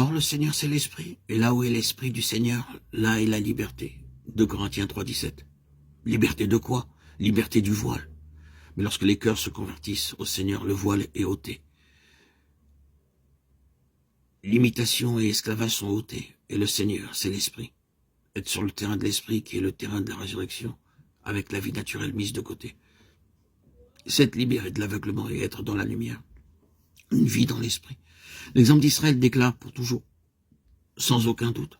Or, le Seigneur, c'est l'Esprit. Et là où est l'Esprit du Seigneur, là est la liberté. 2 Corinthiens 3, 17. Liberté de quoi? Liberté du voile. Mais lorsque les cœurs se convertissent au Seigneur, le voile est ôté. L'imitation et l'esclavage sont ôtés. Et le Seigneur, c'est l'Esprit. Être sur le terrain de l'Esprit, qui est le terrain de la résurrection, avec la vie naturelle mise de côté. C'est être libéré de l'aveuglement et être dans la lumière. Une vie dans l'Esprit. L'exemple d'Israël déclare pour toujours, sans aucun doute,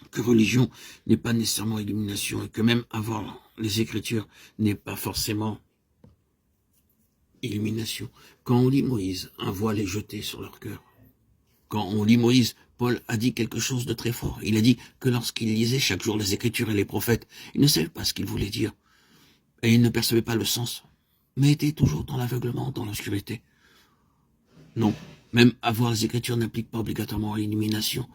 que religion n'est pas nécessairement illumination et que même avoir les Écritures n'est pas forcément illumination. Quand on lit Moïse, un voile est jeté sur leur cœur. Quand on lit Moïse, Paul a dit quelque chose de très fort. Il a dit que lorsqu'il lisait chaque jour les Écritures et les prophètes, il ne savait pas ce qu'il voulait dire. Et il ne percevait pas le sens, mais était toujours dans l'aveuglement, dans l'obscurité. Non, même avoir les Écritures n'implique pas obligatoirement l'illumination.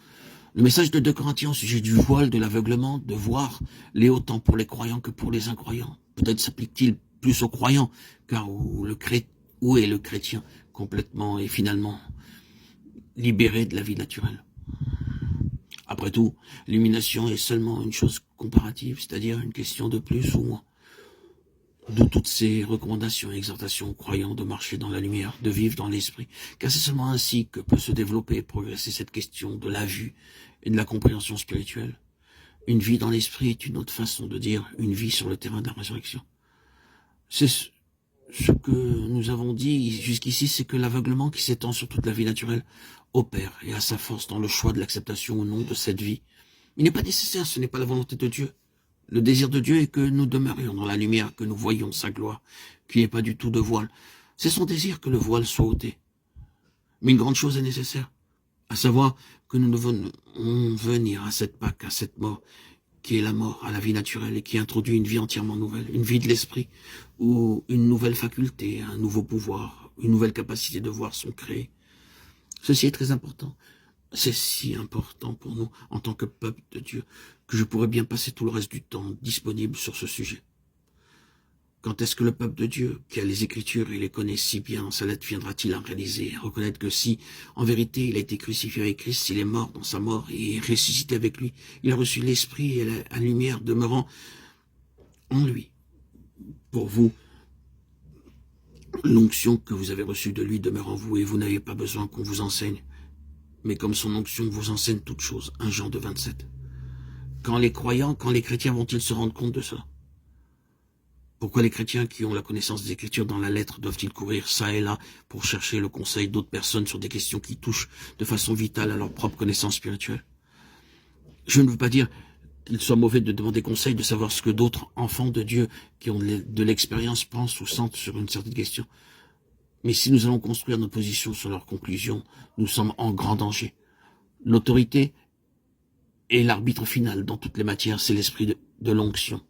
Le message de 2 Corinthiens au sujet du voile, de l'aveuglement, de voir, l'est autant pour les croyants que pour les incroyants. Peut-être s'applique-t-il plus aux croyants, car où est le chrétien complètement et finalement libéré de la vie naturelle? Après tout, l'illumination est seulement une chose comparative, c'est-à-dire une question de plus ou moins. D'où toutes ces recommandations et exhortations aux croyants de marcher dans la lumière, de vivre dans l'esprit, car c'est seulement ainsi que peut se développer et progresser cette question de la vue et de la compréhension spirituelle. Une vie dans l'esprit est une autre façon de dire une vie sur le terrain de la résurrection. C'est ce que nous avons dit jusqu'ici, c'est que l'aveuglement qui s'étend sur toute la vie naturelle opère et a sa force dans le choix de l'acceptation ou non de cette vie. Il n'est pas nécessaire, ce n'est pas la volonté de Dieu. Le désir de Dieu est que nous demeurions dans la lumière, que nous voyions sa gloire, qu'il n'y ait pas du tout de voile. C'est son désir que le voile soit ôté. Mais une grande chose est nécessaire, à savoir que nous devons venir à cette Pâque, à cette mort, qui est la mort à la vie naturelle et qui introduit une vie entièrement nouvelle, une vie de l'esprit, où une nouvelle faculté, un nouveau pouvoir, une nouvelle capacité de voir sont créés. Ceci est très important. C'est si important pour nous, en tant que peuple de Dieu, que je pourrais bien passer tout le reste du temps disponible sur ce sujet. Quand est-ce que le peuple de Dieu, qui a les Écritures et les connaît si bien, sa lettre viendra-t-il à réaliser, à reconnaître que si, en vérité, il a été crucifié avec Christ, s'il est mort dans sa mort et ressuscité avec lui, il a reçu l'Esprit et la lumière demeurant en lui. Pour vous, l'onction que vous avez reçue de lui demeure en vous et vous n'avez pas besoin qu'on vous enseigne. Mais comme son onction vous enseigne toutes choses, 1 Jean 2, 27. Quand les croyants, quand les chrétiens vont-ils se rendre compte de ça? Pourquoi les chrétiens qui ont la connaissance des Écritures dans la lettre doivent-ils courir ça et là pour chercher le conseil d'autres personnes sur des questions qui touchent de façon vitale à leur propre connaissance spirituelle? Je ne veux pas dire qu'il soit mauvais de demander conseil, de savoir ce que d'autres enfants de Dieu qui ont de l'expérience pensent ou sentent sur une certaine question. Mais si nous allons construire nos positions sur leurs conclusions, nous sommes en grand danger. L'autorité et l'arbitre final dans toutes les matières, c'est l'esprit de l'onction.